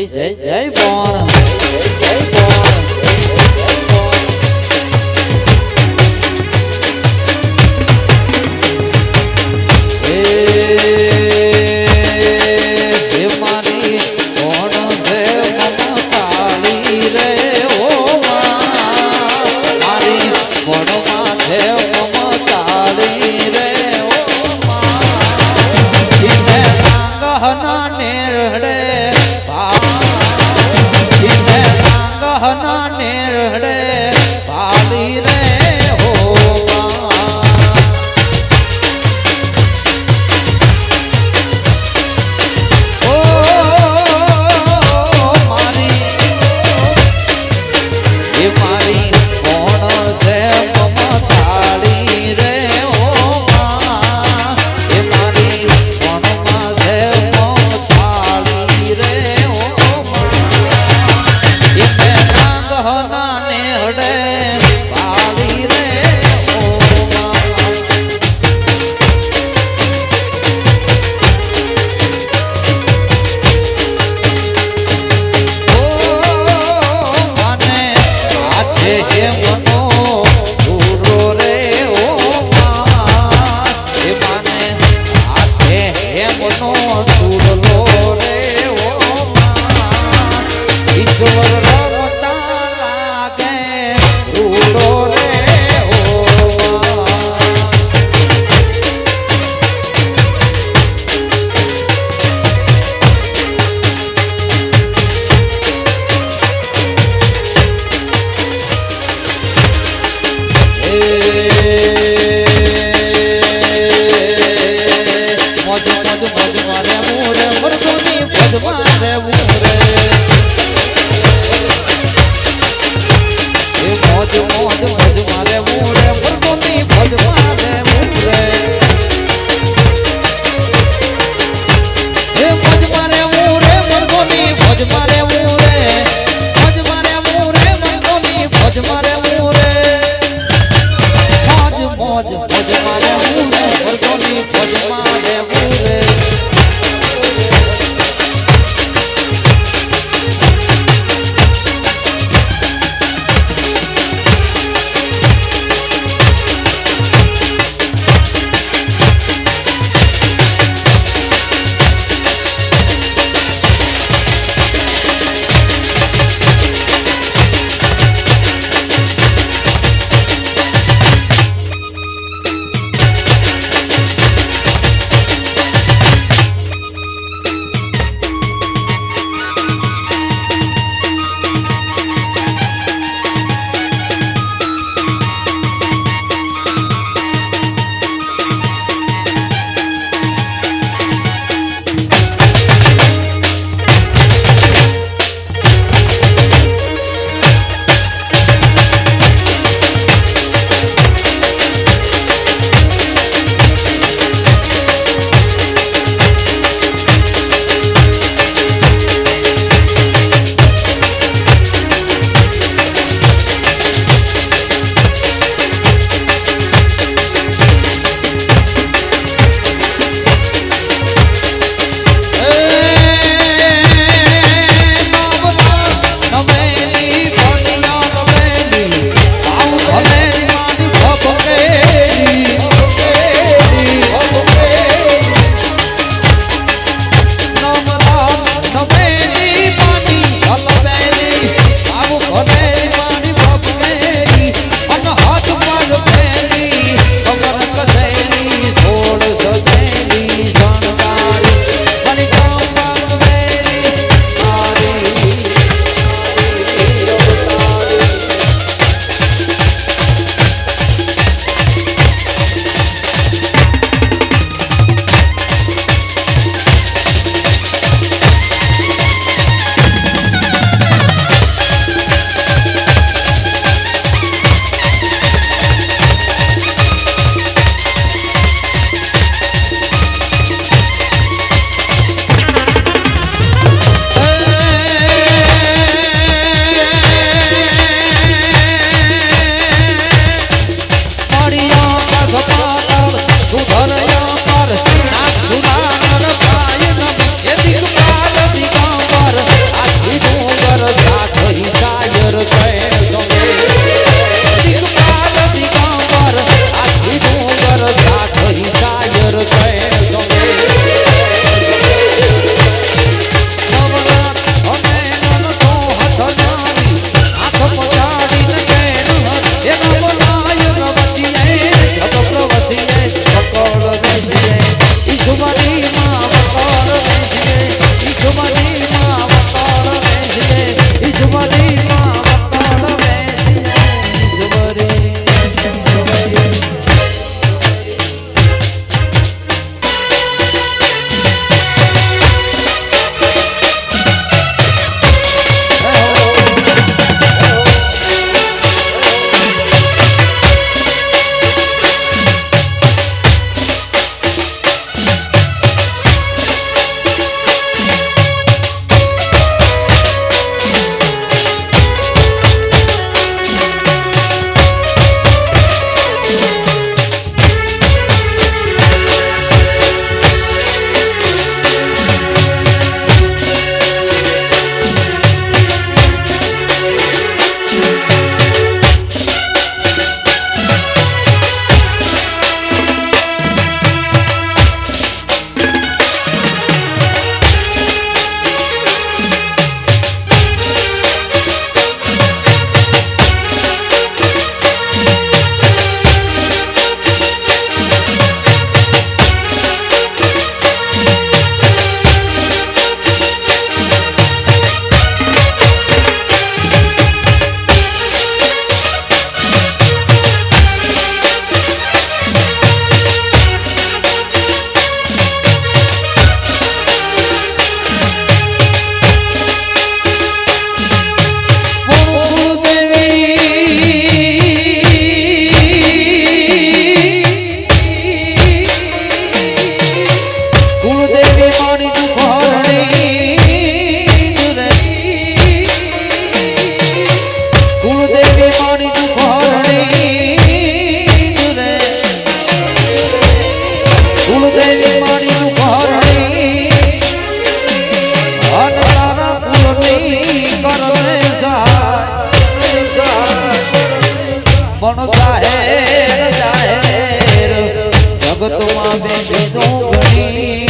જય જય બોણ જય બોણ નેરડે કુલદેવી મારી ઘરની અન તારા કુલની કરને પણ જાહેર જાહેર જગતમાં બેઠું ઘણી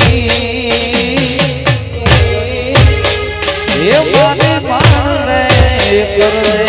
એ માને માને કરને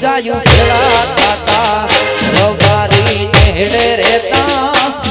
ગાયું ખેડા તાતા રવારી નેડે રેતા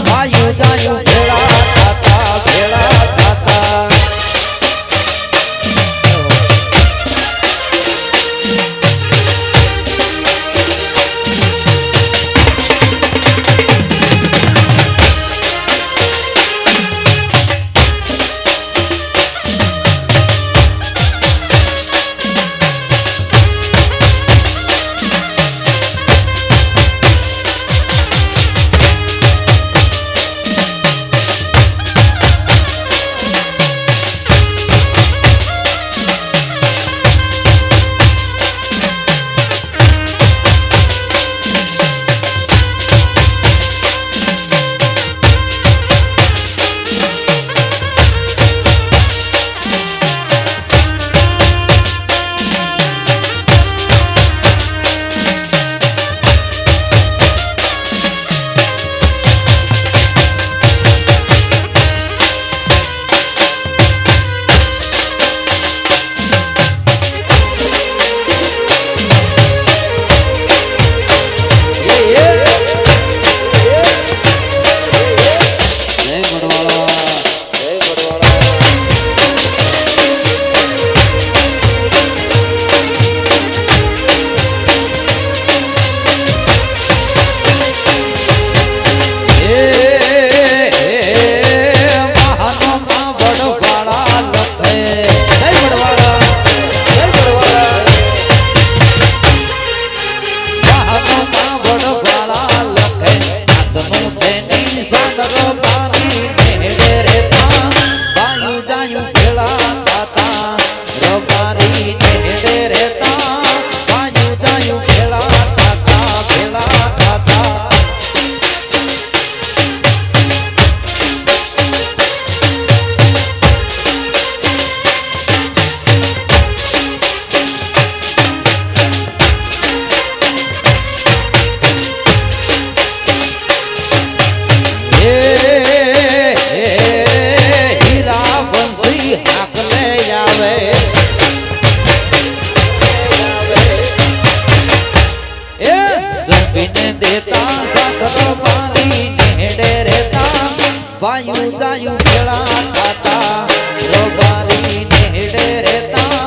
વાયુ દાયુ ખેલા ખાતા રબારી નેડે રહેતા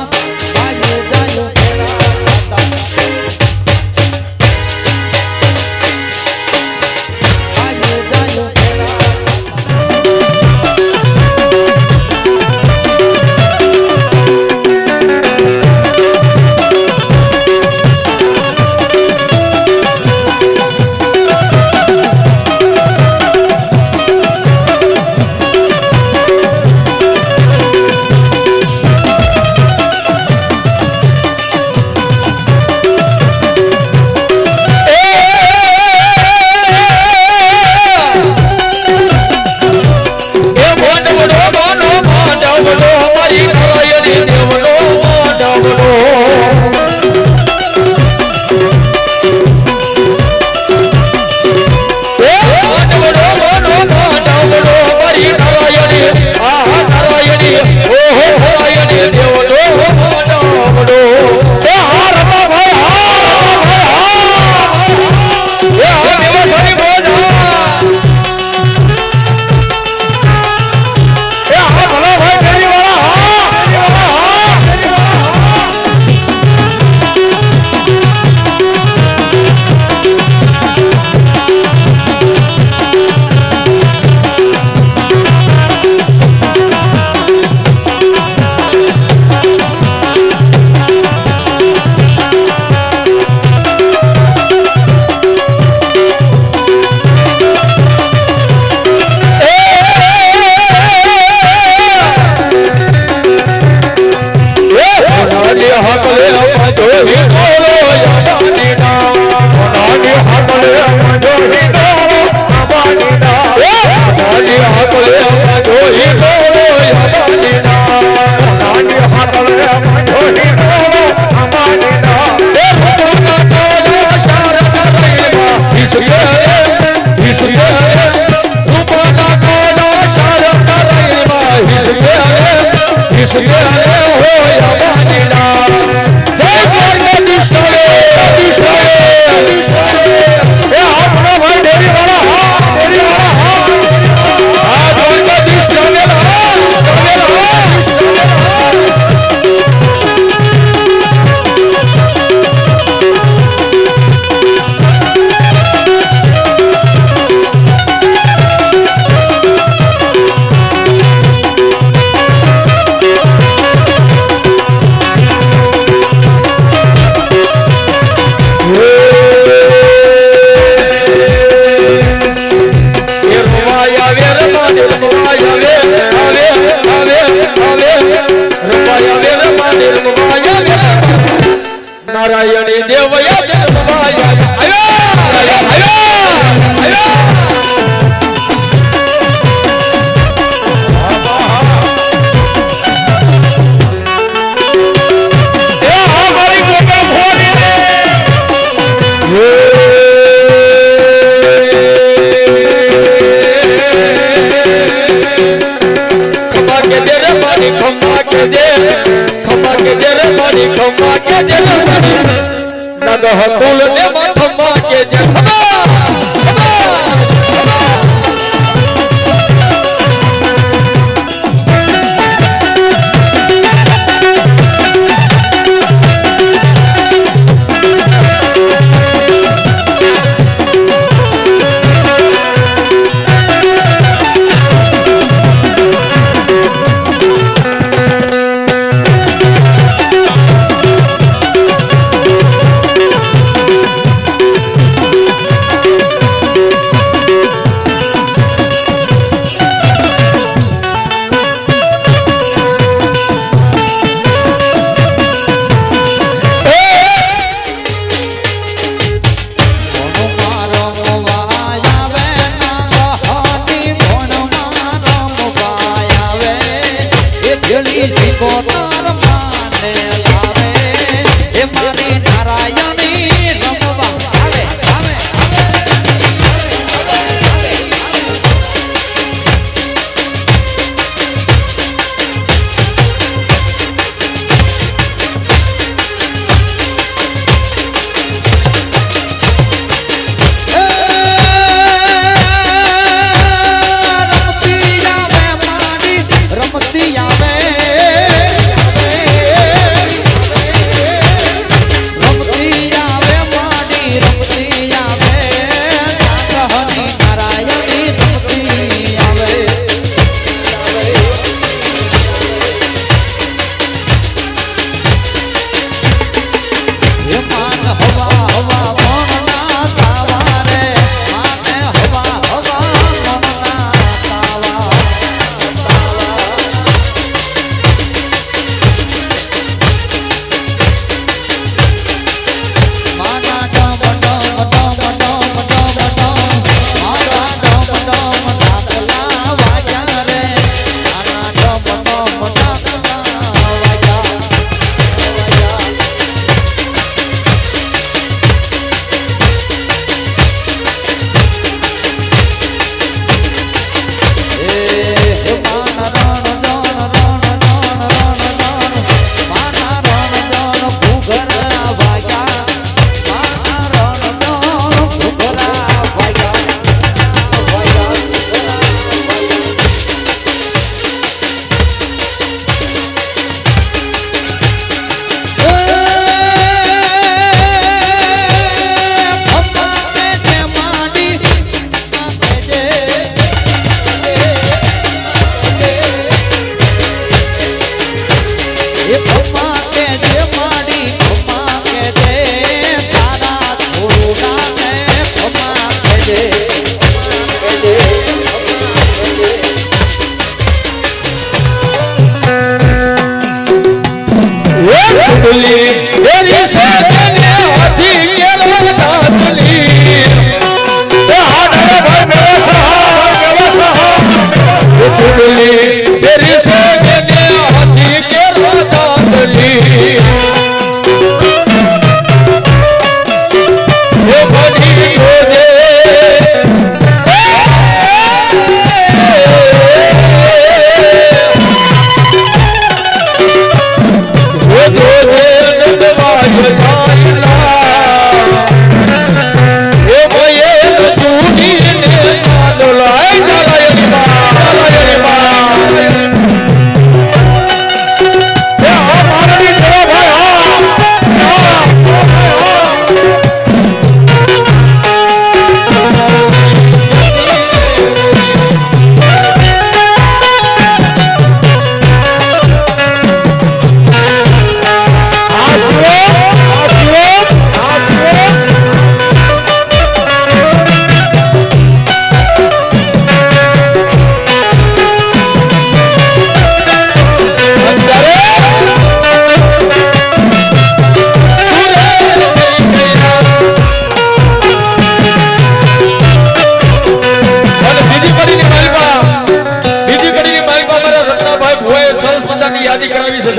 વાયુ દાયુ ખેલા ખાતા વાયુ દાયુ ખેલા નારાયણી દેવયા खम्मा के दे रे मानी खम्मा के दे नगह कुल ने खम्मा के दे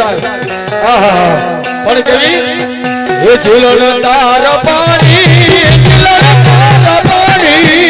આહા પણ કેવી એ ઝૂલણ તાર પાણી ઝૂલણ તાર પાણી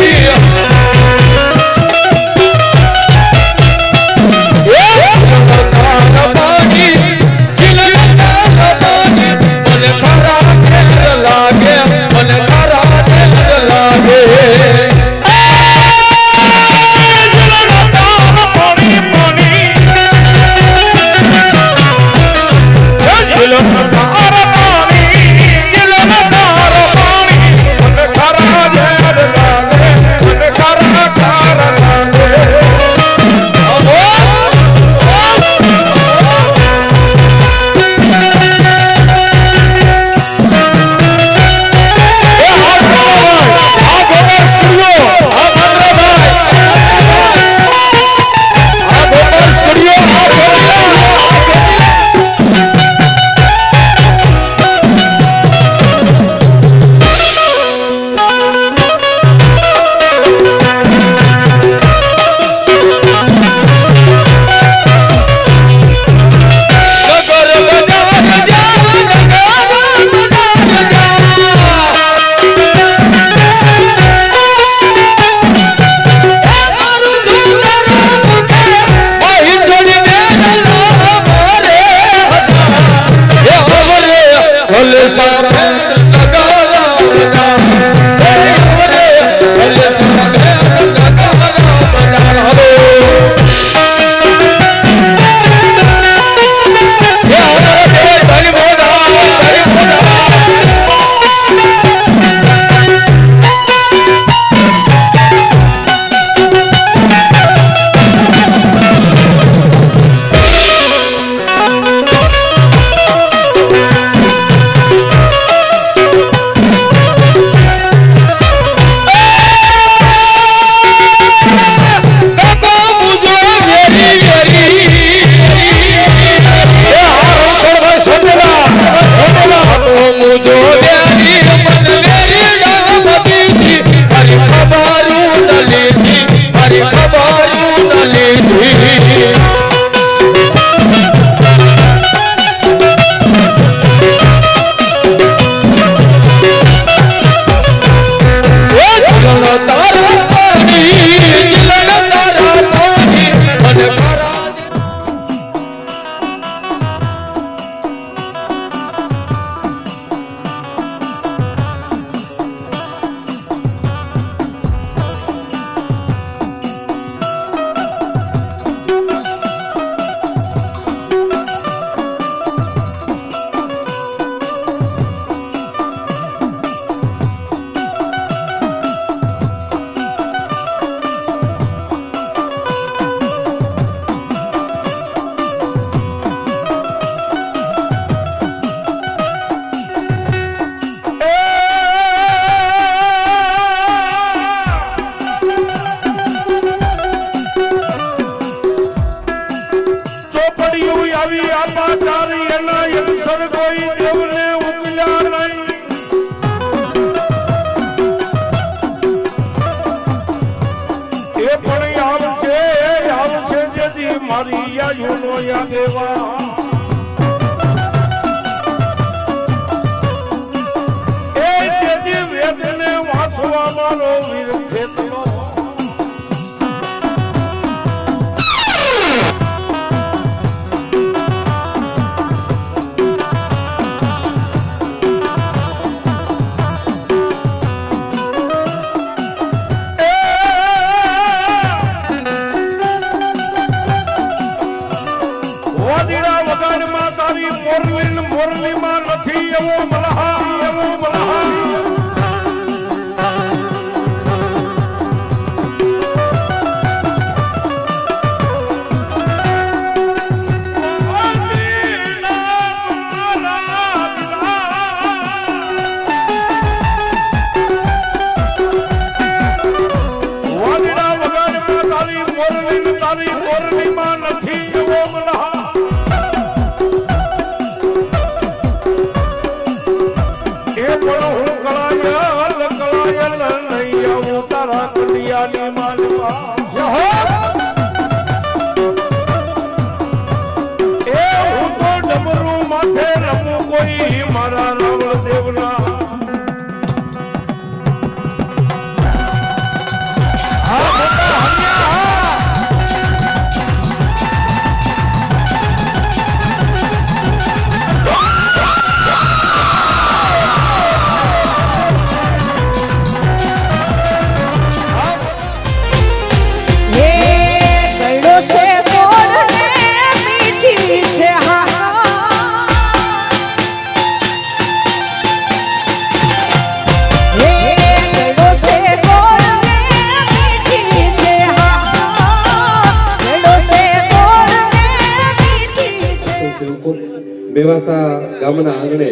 મેવાસા ગામના આંગણે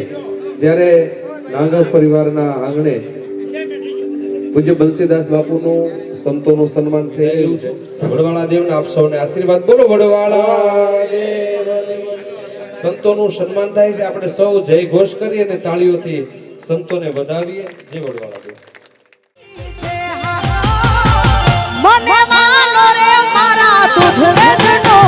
જ્યારે નાગર પરિવારના આંગણે પૂજ્ય બંસીદાસ બાપુનું સંતોનું સન્માન થઈ રહ્યું છે. વડવાળા દેવને આપ સૌને આશીર્વાદ. બોલો વડવાળા દેવની. સંતોનું સન્માન થાય છે. આપણે સૌ જય ઘોષ કરીએ અને તાળીઓથી સંતોને વધાવીએ. જય વડવાળા દેવ. મને માનો રે મારા દૂધ વેદનો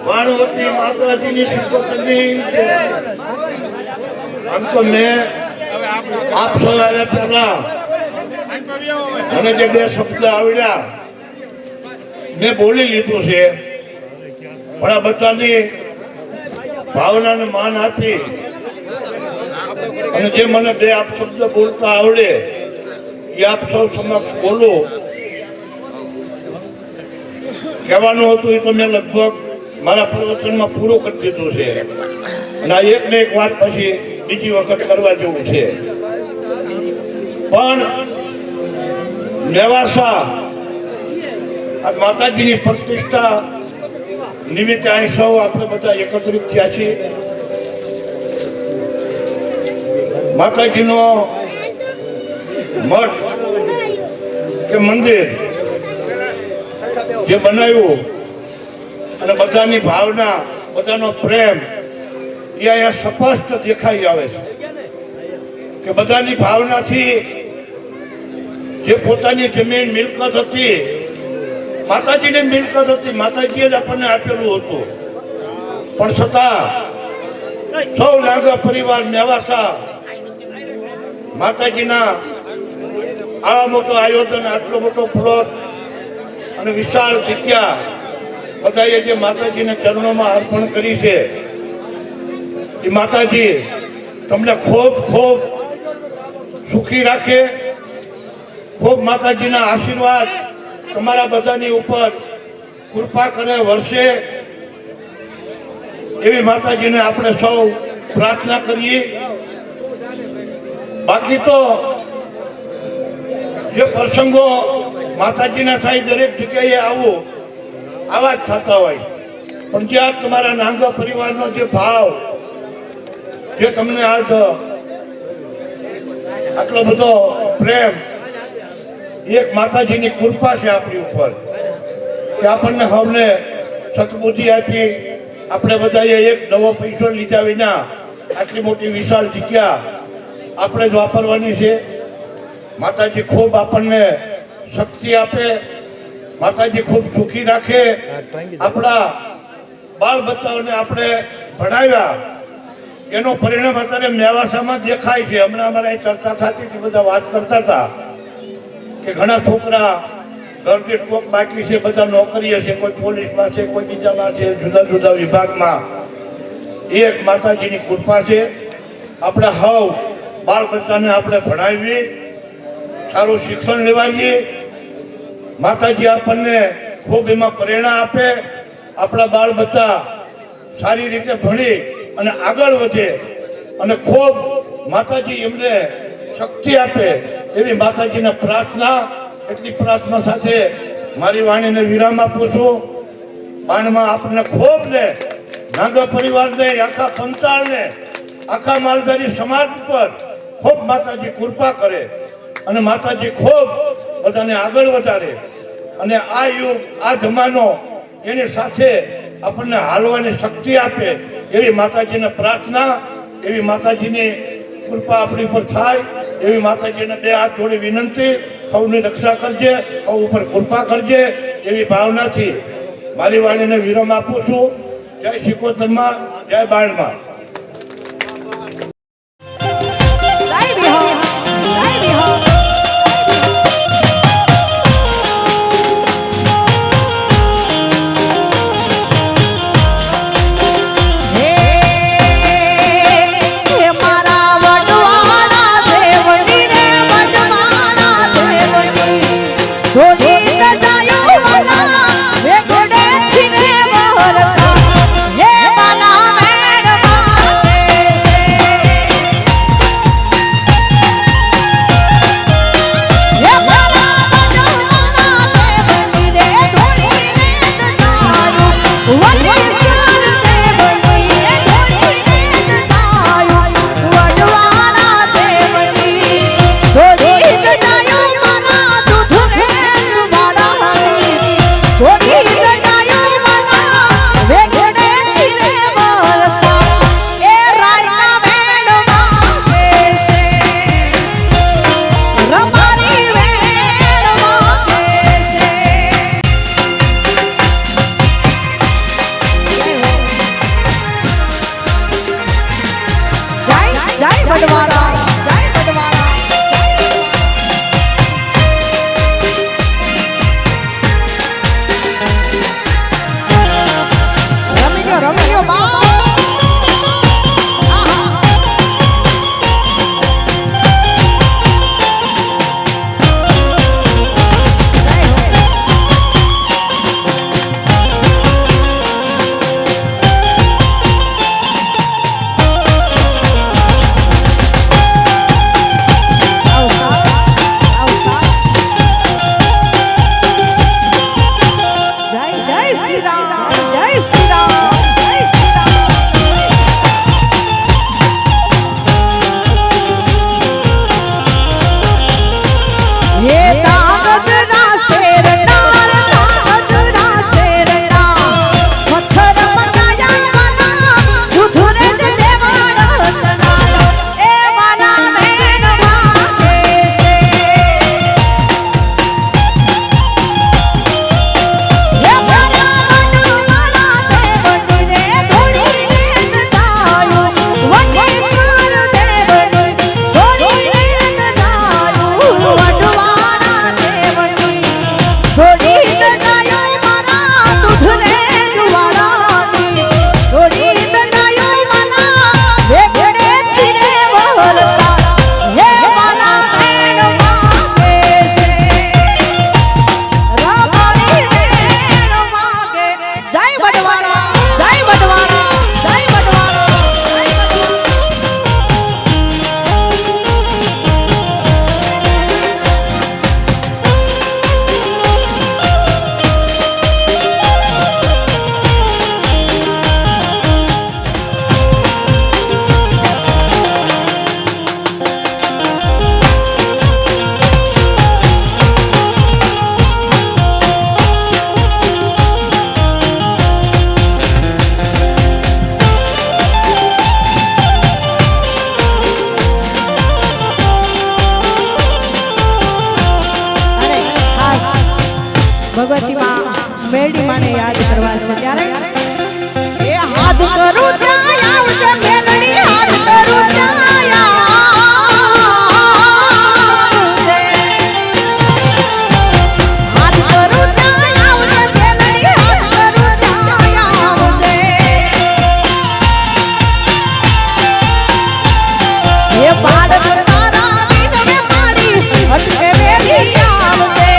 વાણવતી માતાજીની શિકોતરની આમ તો મેં આપ સવારે પહેલા મને જે બે શબ્દ આવડ્યા મેં બોલી લીધું છે, પણ આ બધાની ભાવનાને માન આપી અને જે મને બે આપ શબ્દ બોલતા આવડે એ આપ સૌ સમક્ષ બોલું. કહેવાનું હતું એ તો મેં લગભગ મારા પ્રવચનમાં પૂરું કરી દીધું છે અને આ એક ને એક વાત પછી બીજી વખત કરવા જેવું છે. પણ મેવાસા આ માતાજીની પ્રતિષ્ઠા નિમિત્તે અહીં સૌ આપણે બધા એકત્રિત થયા છીએ. માતાજીનો મઠ કે મંદિર જે બનાવ્યું અને બધાની ભાવના, બધાનો પ્રેમ એ અહીંયા સ્પષ્ટ દેખાઈ આવે છે કે બધાની ભાવનાથી જે પોતાની જમીન મિલકત હતી, માતાજીની મિલકત હતી, માતાજીએ જ આપણને આપેલું હતું, પણ છતાં સૌ નાગર પરિવાર મેવાસા માતાજીના આવા મોટો આયોજન, આટલો મોટો પ્લોટ અને વિશાળ જગ્યા બધાએ જે માતાજીના ચરણોમાં અર્પણ કરી છે એ માતાજી તમને ખૂબ ખૂબ સુખી રાખે. ખૂબ માતાજીના આશીર્વાદ તમારા બધાની ઉપર કૃપા કરે, વર્ષે એવી માતાજીને આપણે સૌ પ્રાર્થના કરીએ. બાકી તો જે પ્રસંગો માતાજીના થાય દરેક જગ્યાએ આવા જ થતા હોય, પણ જ્યાં તમારા નાંગા પરિવારનો જે ભાવ, જે તમને આજ આટલો બધો પ્રેમ, એક માતાજીની કૃપા છે આપણી ઉપર કે આપણને સૌને સદબુદ્ધિ આપી. આપણે બધાએ એક નવો પૈસો લીધા વિના આટલી મોટી વિશાળ જગ્યા આપણે જ વાપરવાની છે. માતાજી ખૂબ આપણને શક્તિ આપે, માતાજી ખૂબ સુખી રાખે. આપણા બાળ બચ્ચાઓને આપણે ભણાવ્યા એનું પરિણામ અત્યારે મેવાસામાં દેખાય છે. હમણાં અમારે ચર્ચા થતી હતી, બધા વાત કરતા હતા કે ઘણા છોકરા ઘરથી કોક બાકી છે, બધા નોકરીએ છે, કોઈ પોલીસમાં છે, કોઈ બીજામાં છે, જુદા જુદા વિભાગમાં. એક માતાજીની કૃપા છે. આપણે હવ બાળ બચ્ચાને આપણે ભણાવીએ, સારું શિક્ષણ લેવાઈએ. માતાજી આપણને ખૂબ એમાં પ્રેરણા આપે. આપણા બાળ બચ્ચા સારી રીતે ભણી અને આગળ વધે અને ખૂબ માતાજી એમને શક્તિ આપે એવી માતાજીને પ્રાર્થના. એટલી પ્રાર્થના સાથે મારી વાણીને વિરામ આપું છું. વાણીમાં આપણને ખૂબ ને નાગર પરિવારને, આખા પંચાળને, આખા માલધારી સમાજ પર ખૂબ માતાજી કૃપા કરે અને માતાજી ખૂબ બધાને આગળ વધારે અને આ યુગ, આ જમાનો એની સાથે આપણને હાલવાની શક્તિ આપે એવી માતાજીને પ્રાર્થના. એવી માતાજીની કૃપા આપણી પર થાય એવી માતાજીને બે હાથ જોડી વિનંતી. સૌની રક્ષા કરજે, સૌ ઉપર કૃપા કરજે એવી ભાવનાથી મારી વાણીને વિરામ આપું છું. જય શિકોતરમાં, જય બાળમાં. જય વિહો, જય વિહો. મેરડી માને યાદ કરવા છે ત્યારે એ હાથ કરું ત્યાં આવજે મેલડી હાથ કરું ત્યાં આવજે હાથ કરું ત્યાં આવજે મેલડી હાથ કરું ત્યાં આવજે એ પાડ તારા વિન મે માડી હટકે વેલી આવજે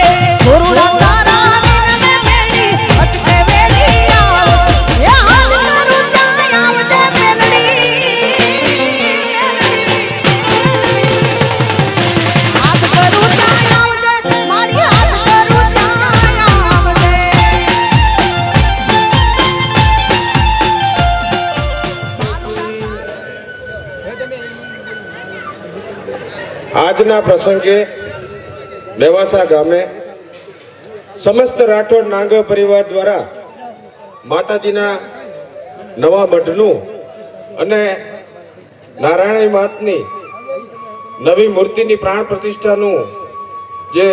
છોરુડા તારા વિન મે મેલી હટકે વેલી આવજે એ હાથ કરું ત્યાં આવજે મેલડી હાથ કરું ત્યાં આવજે મારી હાથ કરું ત્યાં આવજે આજના પ્રસંગે લેવાસા ગામે સમસ્ત રાઠોડ નાંગર પરિવાર દ્વારા માતાજીના નવા મઢનું અને નારાયણી માતની નવી મૂર્તિની પ્રાણ પ્રતિષ્ઠાનું જે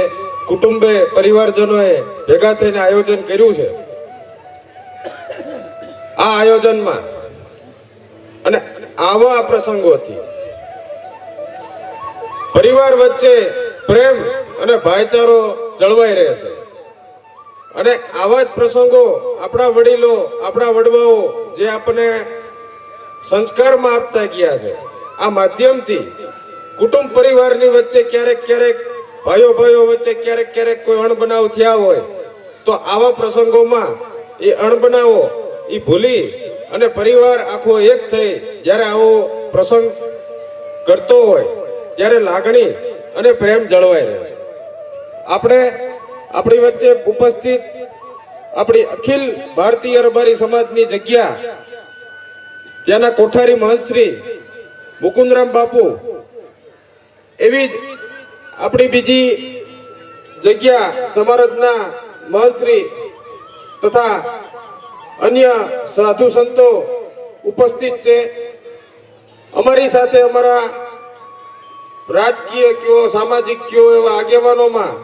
કુટુંબે પરિવારજનોએ ભેગા થઈને આયોજન કર્યું છે. આ આયોજનમાં અને આવા પ્રસંગોથી પરિવાર વચ્ચે પ્રેમ અને ભાઈચારો જળવાઈ રહે છે અને આવા જ પ્રસંગો આપણા વડીલો આપણા વડવાઓ જે આપણને સંસ્કારમાં આપતા ગયા છે આ માધ્યમથી કુટુંબ પરિવારની વચ્ચે ક્યારેક ક્યારેક ભાઈઓ વચ્ચે ક્યારેક ક્યારેક કોઈ અણબનાવ થયા હોય તો આવા પ્રસંગોમાં એ અણબનાવો એ ભૂલી અને પરિવાર આખો એક થઈ જ્યારે આવો પ્રસંગ કરતો હોય ત્યારે લાગણી અને પ્રેમ જળવાઈ રહે છે. આપણે આપણી વચ્ચે ઉપસ્થિત આપણી અખિલ ભારતીય રબારી સમાજની જગ્યા ત્યાંના કોઠારી મહંત શ્રી મુકુંદરામ બાપુ એવી જ આપણી બીજી જગ્યા સમારજના મહંત શ્રી તથા અન્ય સાધુ સંતો ઉપસ્થિત છે. અમારી સાથે અમારા રાજકીય કયો સામાજિક કયો એવા આગેવાનોમાં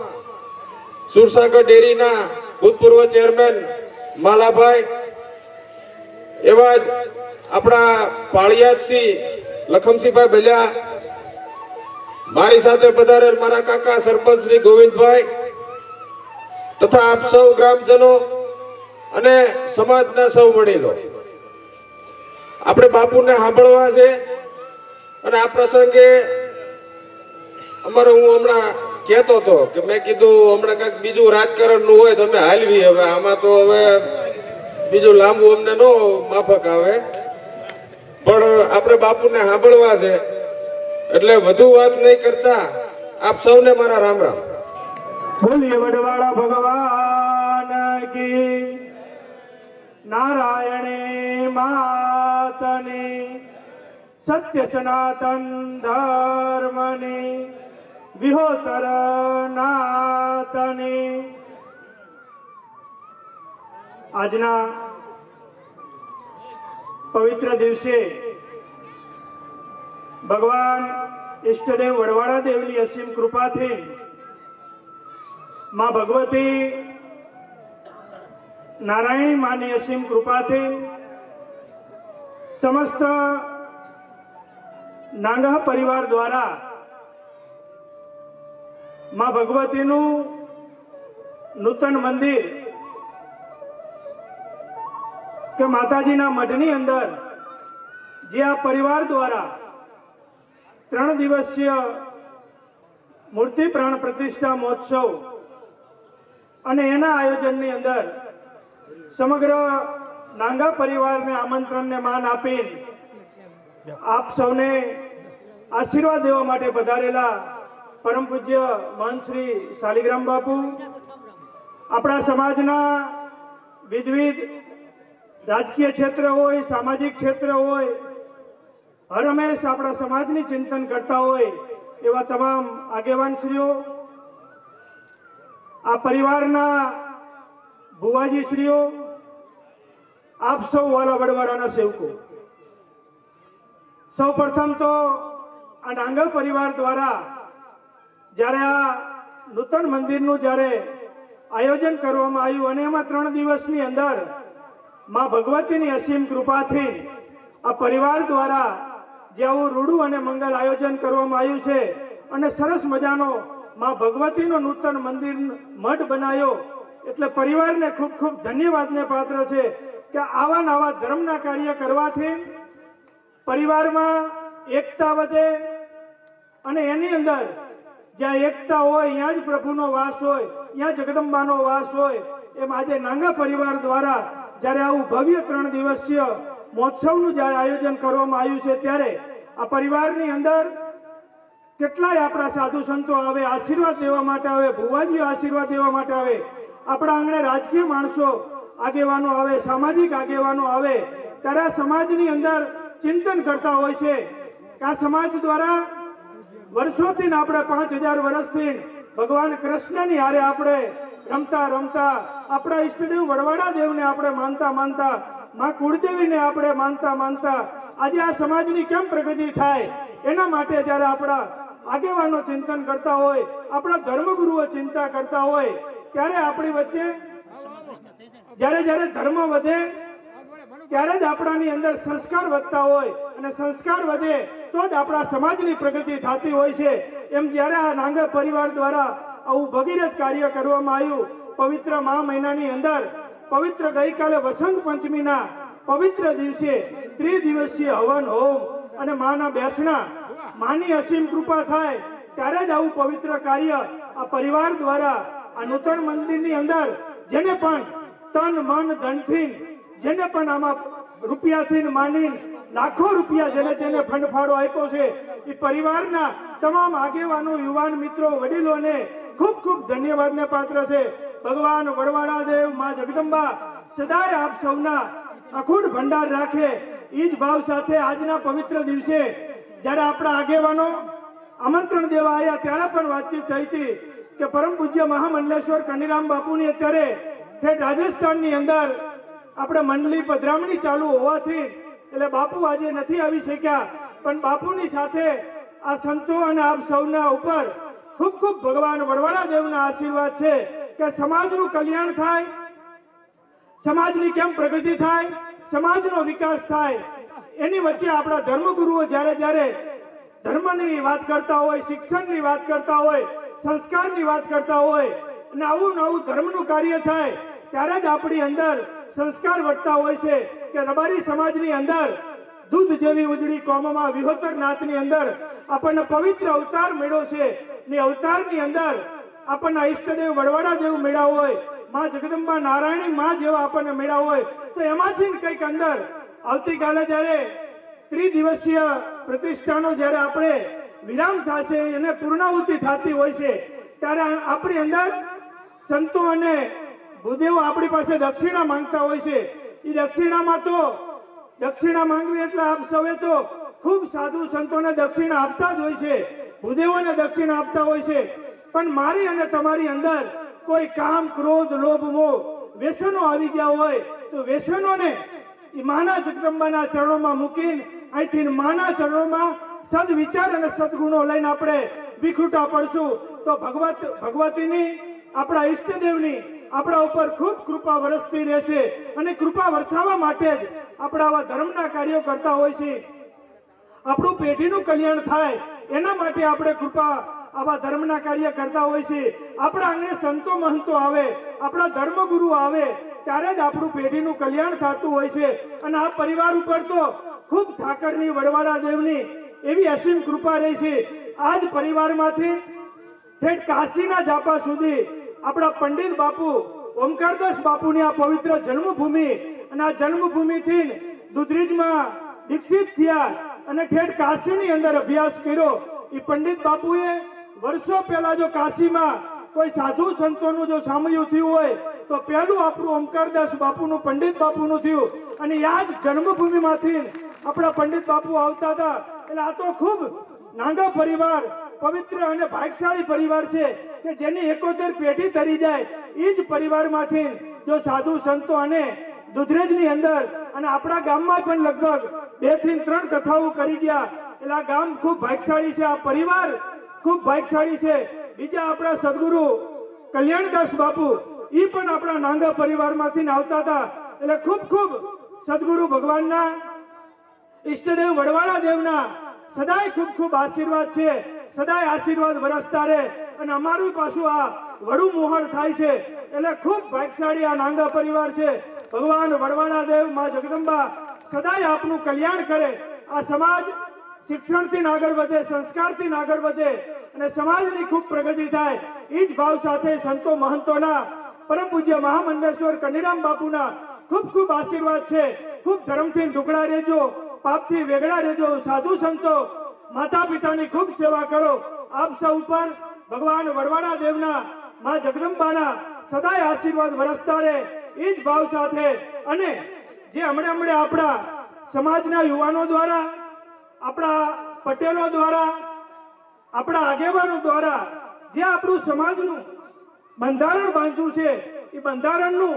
સુરસાગર ડેરીના ભૂતપૂર્વ ચેરમેન માલાભાઈ, એવા જ આપણા પાળિયાદથી લખમસિંહભાઈ ભલ્યા, મારી સાથે પધારેલ મારા કાકા સરપંચ શ્રી ગોવિંદભાઈ તથા આપ સૌ ગ્રામજનો અને સમાજના સૌ વડીલો, આપણે બાપુને સાંભળવા છે. અને આ પ્રસંગે અમારે હું હમણાં કહેતો હતો કે મેં કીધું હમણાં કંઈક બીજું રાજકારણનું હોય તો અમે હાલવી, હવે આમાં તો હવે બીજું લાંબુ અમને નો માફક આવે, પણ આપણે બાપુને સાંભળવા છે એટલે વધુ વાત નહીં કરતા આપ સૌને મારા રામ રામ. બોલીએ વડવાળા ભગવાન કી, નારાયણી માતની, સત્ય સનાતન ધર્મની, વિહોતર નાતની. આજના પવિત્ર દિવસે ભગવાન ઈષ્ટદેવ વડવાળા દેવની અસીમ કૃપાથી માં ભગવતી નારાયણી માની અસીમ કૃપાથી સમસ્ત નાંગા પરિવાર દ્વારા માં ભગવતીનું નૂતન મંદિર કે માતાજીના મઢની અંદર જે આ પરિવાર દ્વારા 3 દિવસીય મૂર્તિ પ્રાણ પ્રતિષ્ઠા મહોત્સવ અને એના આયોજનની અંદર સમગ્ર નાંગા પરિવારને આમંત્રણને માન આપી આપ સૌને આશીર્વાદ દેવા માટે પધારેલા પરમ પૂજ્ય મહંત શ્રી શાલિગ્રામ બાપુ, આપણા સમાજના વિવિધ રાજકીય ક્ષેત્ર હોય, સામાજિક ક્ષેત્ર હોય, હર હંમેશ આપણા સમાજની ચિંતન કરતા હોય એવા તમામ આગેવાનશ્રીઓ, આ પરિવારના ભુવાજીશ્રીઓ, આપ સૌ વાલા વડવાળાના સેવકો, સૌ પ્રથમ તો આ નાંગલ પરિવાર દ્વારા જ્યારે આ નૂતન મંદિરનું જ્યારે આયોજન કરવામાં આવ્યું અને એમાં 3 દિવસની અંદર માં ભગવતીની અસીમ કૃપાથી આ પરિવાર દ્વારા જે આવું રૂડું અને મંગલ આયોજન કરવામાં આવ્યું છે અને સરસ મજાનો માં ભગવતીનો નૂતન મંદિર મઠ બનાવ્યો, એટલે પરિવારને ખૂબ ખૂબ ધન્યવાદને પાત્ર છે કે આવા નવા ધર્મના કાર્ય કરવાથી પરિવારમાં એકતા વધે અને એની અંદર જ્યાં એકતા હોય ત્યાં જ પ્રભુનો વાસ હોય, ત્યાં જગદંબાનો વાસ હોય. એમ આજે નાંગા પરિવાર દ્વારા જ્યારે આવું ભવ્ય 3 દિવસીય મહોત્સવનું જ્યારે આયોજન કરવામાં આવ્યું છે ત્યારે આ પરિવારની અંદર કેટલાય આપણા સાધુ સંતો આવે, આશીર્વાદ દેવા માટે આવે, ભુવાજીઓ આશીર્વાદ દેવા માટે આવે, આપણા આંગણે રાજકીય માણસો આગેવાનો આવે, સામાજિક આગેવાનો આવે, ત્યારે આ સમાજની અંદર ચિંતન કરતા હોય છે કે આ સમાજ દ્વારા વર્ષોથી ને આપણે 5000 વર્ષથી ભગવાન કૃષ્ણની હારે આપણે રમતા રમતા આપણા ઈષ્ટદેવ વડવાડા દેવને આપણે માનતા માનતા માં કુળદેવીને આપણે માનતા માનતા આજે આ સમાજની કેમ પ્રગતિ થાય એના માટે જ્યારે આપણા આગેવાનો ચિંતન કરતા હોય, આપણા ધર્મગુરુઓ ચિંતા કરતા હોય, ત્યારે આપણી વચ્ચે જ્યારે ધર્મ વધે ત્યારે જ આપણાની અંદર સંસ્કાર વધતા હોય અને સંસ્કાર વધે તો જ આપણા સમાજની પ્રગતિ થતી હોય છે. એમ જ્યારે આ નાંગા પરિવાર દ્વારા આવું ભગીરથ કાર્ય કરવામાં આવ્યું પવિત્ર મહા મહિનાની અંદર, પવિત્ર ગઈકાલે વસંત પંચમીના પવિત્ર દિવસે 3 દિવસીય હવન હોમ અને માના બેસણા, માની અસીમ કૃપા થાય ત્યારે જ આવું પવિત્ર કાર્ય આ પરિવાર દ્વારા આ નૂતન મંદિરની અંદર જેને પણ તન મન ધનથી, જેને પણ આમાં રૂપિયાથી માની લાખો રૂપિયા જેને ફંડફાળો આપ્યો છે એ પરિવારના તમામ આગેવાનો, યુવાન મિત્રો, વડીલોને ખૂબ ખૂબ ધન્યવાદને પાત્ર છે. ભગવાન વડવાડા દેવ, માં જગદંબા સદાય આપ સૌના અખૂટ ભંડાર રાખે. એ જ ભાવ સાથે આજના પવિત્ર દિવસે જ્યારે આપણા આગેવાનો આમંત્રણ દેવા આવ્યા ત્યારે પણ વાતચીત થઈ હતી કે પરમ પૂજ્ય મહામંડલેશ્વર કનીરામ બાપુની અત્યારે ઠેઠ રાજસ્થાનની અંદર આપણે મંડળી પધરામણી ચાલુ હોવાથી એટલે બાપુ આજે નથી આવી શક્યા, પણ બાપુની સાથે આ સંતો અને આપ સૌના ઉપર ખૂબ ખૂબ ભગવાન વડવાડા દેવના આશીર્વાદ છે કે સમાજનું કલ્યાણ થાય, સમાજની કેમ પ્રગતિ થાય, સમાજનો વિકાસ થાય. એની વચ્ચે આપણા ધર્મગુરુઓ જ્યારે ધર્મની વાત કરતા હોય, શિક્ષણની વાત કરતા હોય, સંસ્કારની વાત કરતા હોય અને આવું નવું ધર્મનું કાર્ય થાય ત્યારે જ આપણી અંદર સંસ્કાર વધતા હોય છે કે રબારી સમાજની અંદર દૂધ જેવી ઉજળી કોમમાં વિહોતર નાથની અંદર આપણને પવિત્ર અવતાર મળ્યો છે ને અવતારની અંદર આપણના ઈષ્ટદેવ વડવાડા દેવ મેળા હોય, માં જગદંબા નારાયણી માં જેવા આપણને મેળા હોય તો એમાંથી કંઈક અંદર આવતીકાલે જ્યારે 3 દિવસીય પ્રતિષ્ઠાનો જ્યારે આપણે વિરામ થશે એને પૂર્ણાહુતિ થતી હોય છે ત્યારે આપણી અંદર સંતો અને ભૂદેવો આપણી પાસે દક્ષિણા માંગતા હોય છે. એ દક્ષિણામાં તો દક્ષિણા માંગવી એટલે આપ સૌએ તો ખૂબ સાધુ સંતોને દક્ષિણા આપતા જ હોય છે, ભૂદેવોને દક્ષિણા આપતા હોય છે, પણ મારી અને તમારી અંદર કોઈ કામ, ક્રોધ, લોભ, મોહ, વ્યસનો આવી ગયા હોય તો વ્યસનોને એ માના જગદંબાના ચરણોમાં મૂકીને અહીંથી માના ચરણોમાં સદવિચાર અને સદગુણો લઈને આપણે વિખૂટા પડશું તો ભગવતીની, આપણા ઈષ્ટદેવની આપણા ઉપર ખૂબ કૃપા વરસતી રહેશે અને કૃપા વરસાવવા માટે જ આપણા આવા ધર્મના કાર્યો કરતા હોય છે. આપણું પેઢીનું કલ્યાણ થાય એના માટે આપણે કૃપા આવા ધર્મના કાર્ય કરતા હોય છે. આપણા આંગણે સંતો મહંતો આવે, આપણા ધર્મગુરુ આવે ત્યારે જ આપણું પેઢીનું કલ્યાણ થતું હોય છે. અને આ પરિવાર ઉપર તો ખૂબ ઠાકરની, વડવાડા દેવની એવી અસીમ કૃપા રહી છે. આ જ પરિવારમાંથી ઠેઠ કાશીના જાપા સુધી આપણા પંડિત બાપુ ઓમકારદાસ બાપુની આ પવિત્ર જન્મભૂમિ અને આ જન્મભૂમિથી દુધરેજમાં દીક્ષિત થયા અને ઠેઠ કાશીની અંદર અભ્યાસ કર્યો. એ પંડિત બાપુએ વર્ષો પહેલા જો કાશીમાં કોઈ સાધુ સંતોનું જો સામયું થયું હોય તો પહેલું આપણું ઓમકારદાસ બાપુનું, પંડિત બાપુનું થયું અને યાદ જન્મભૂમિમાંથી આપણા પંડિત બાપુ આવતા હતા. એટલે આ તો ખૂબ નાંગા પરિવાર, પવિત્ર અને ભાગ્યશાળી પરિવાર છે કે જેની 71 પેઢી તરી જાય એ જ પરિવારમાંથી જો સાધુ સંતો અને દુધરેજની અંદર અને આપણા ગામમાં પણ લગભગ 2 થી 3 કથાઓ કરી ગયા. એટલે આ ગામ ખૂબ ભાગ્યશાળી છે, આ પરિવાર ખૂબ ભાગ્યશાળી છે. બીજા આપણા સદગુરુ કલ્યાણદાસ બાપુ એ પણ આપણા નાંગા પરિવારમાંથી આવતા હતા. એટલે ખૂબ ખૂબ સદગુરુ ભગવાનના ઈષ્ટદેવ વડવાળા દેવના સદાય ખૂબ ખૂબ આશીર્વાદ છે. સદાય આશીર્વાદ વરસતા રહે અને અમારું પાછું આ વડું મોહર થાય છે. એટલે ખૂબ ભાગ્યશાળી આ નાંગા પરિવાર છે. ભગવાન વડવાળા દેવ માં જગદંબા સદાય આપનું કલ્યાણ કરે. આ સમાજ શિક્ષણથી આગળ વધે, સંસ્કારથી આગળ વધે અને સમાજની ખૂબ પ્રગતિ થાય એ જ ભાવ સાથે સંતો મહંતોના પરમ પૂજ્ય મહામંડલેશ્વર કનીરામ બાપુના ખૂબ ખૂબ આશીર્વાદ છે. ખૂબ ધર્મથી ઢુકડા રહેજો, પાપથી વેગળા રહેજો. સાધુ સંતો માતા પિતાની ખૂબ સેવા કરો. આપ સૌ ઉપર ભગવાન વડવાળા દેવના માં જગદંબાના સદાય આશીર્વાદ વરસતા રહે એ જ ભાવ સાથે. અને જે હમણે આપણા સમાજના યુવાનો દ્વારા, આપણા પટેલો દ્વારા, આપણા આગેવાનો દ્વારા જે આપણું સમાજનું બંધારણ બાંધ્યું છે એ બંધારણનું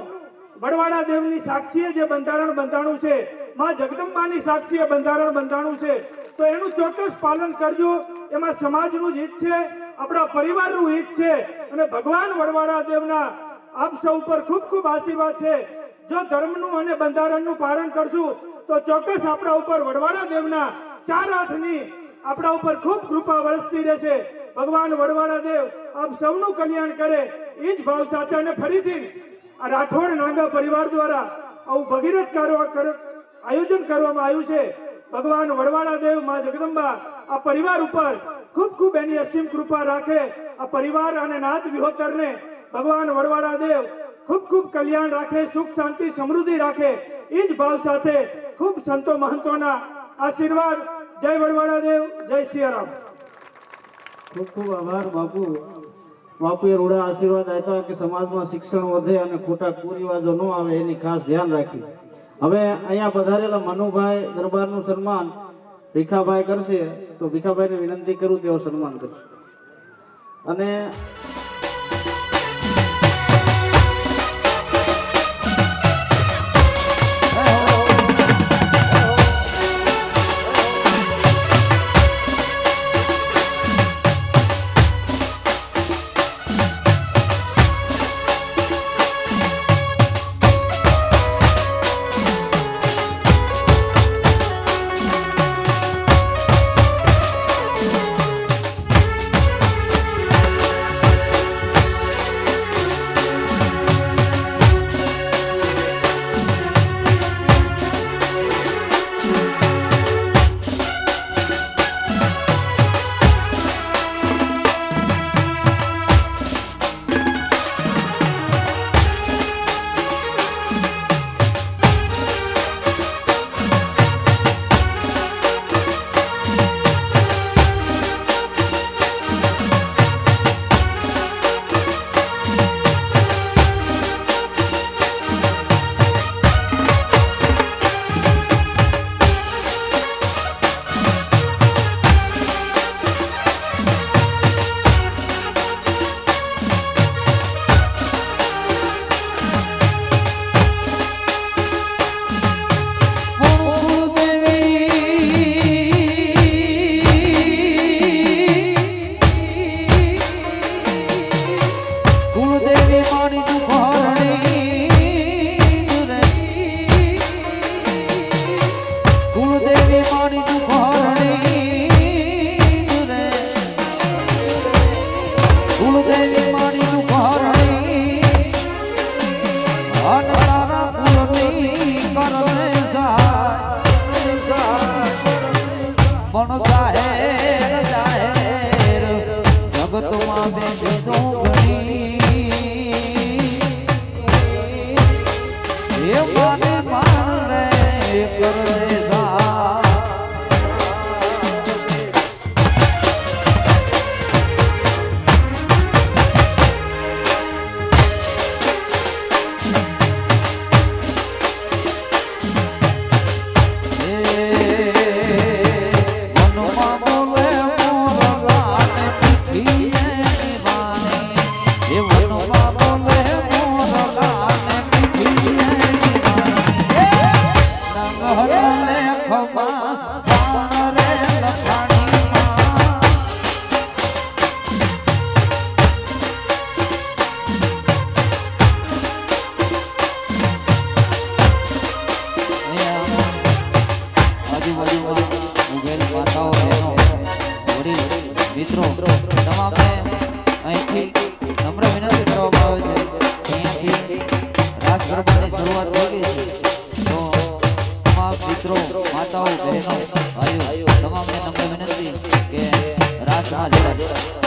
વડવાળા દેવની સાક્ષીએ જે બંધારણ બંધાણું છે, માં જગદંબાની સાક્ષીએ બંધારણ બંધાણું છે, તો એનું ચોક્કસ પાલન કરજો. એમાં સમાજનું જ હિત છે, આપણા પરિવારનું હિત છે અને ભગવાન વડવાળા દેવના આપ સૌ ઉપર ખૂબ ખૂબ આશીર્વાદ છે. જો ધર્મનું અને બંધારણનું પાલન કરશું તો ચોક્કસ આપણા ઉપર વડવાળા દેવના ચાર હાથની આપણા ઉપર ખૂબ કૃપા વરસતી રહેશે. ભગવાન વડવાળા દેવ આપ સૌનું કલ્યાણ કરે એ જ ભાવ સાથે. અને ફરીથી આ રાઠોડ નાંગા પરિવાર દ્વારા આવું ભગીરથ આયોજન કરવામાં આવ્યું છે. ભગવાન વડવાળા દેવ માં જગદંબા આ પરિવાર ઉપર ખૂબ ખૂબ એની અસીમ કૃપા રાખે. આ પરિવાર અને નાત વિહોતરને ભગવાન વડવાળા દેવ ખૂબ ખૂબ કલ્યાણ રાખે, સુખ શાંતિ સમૃદ્ધિ રાખે એ જ ભાવ સાથે ખૂબ સંતો મહંતોના આશીર્વાદ. જય વડવાળા દેવ, જય સિયારામ. ખૂબ ખૂબ આભાર બાપુ. બાપુએ રૂડા આશીર્વાદ આપ્યા કે સમાજમાં શિક્ષણ વધે અને ખોટા કુરિવાજો ન આવે એની ખાસ ધ્યાન રાખ્યું. હવે અહીંયા પધારેલા મનુભાઈ દરબારનું સન્માન ભીખાભાઈ કરશે, તો ભીખાભાઈને વિનંતી કરું તેઓ સન્માન કરશે. અને તમામને નમ્ર વિનંતી કે રાસમાં જોડાય.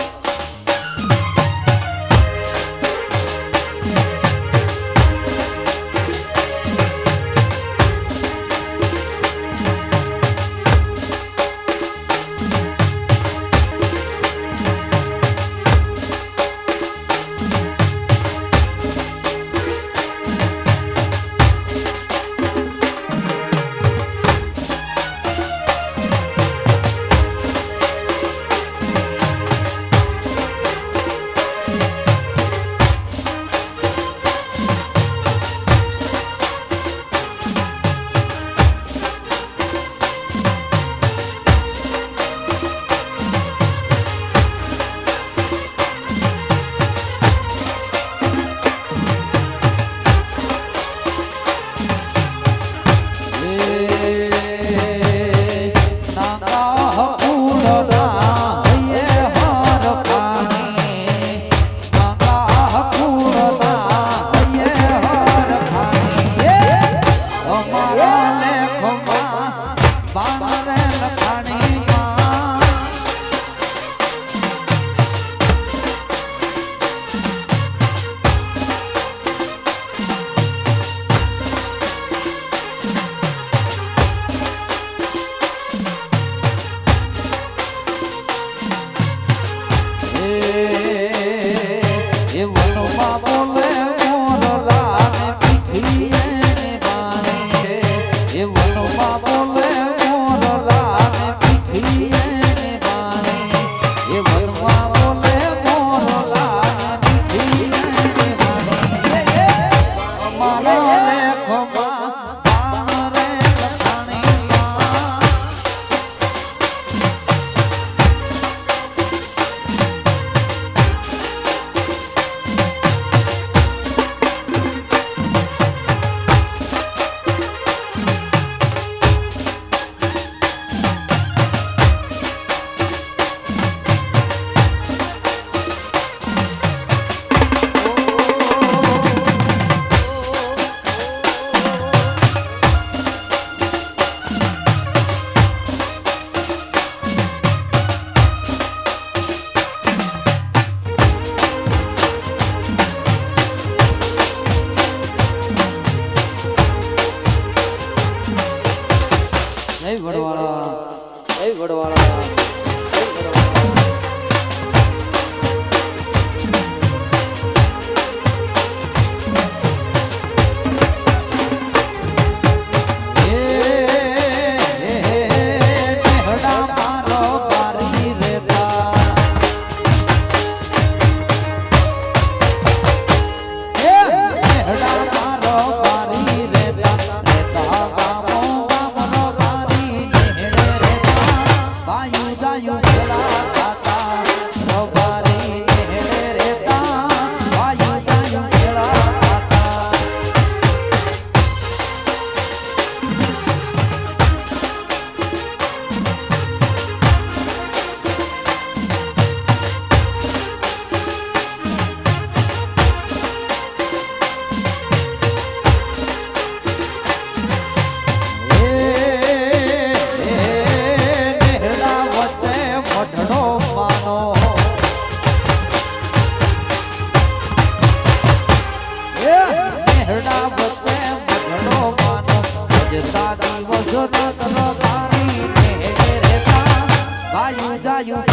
વાયુ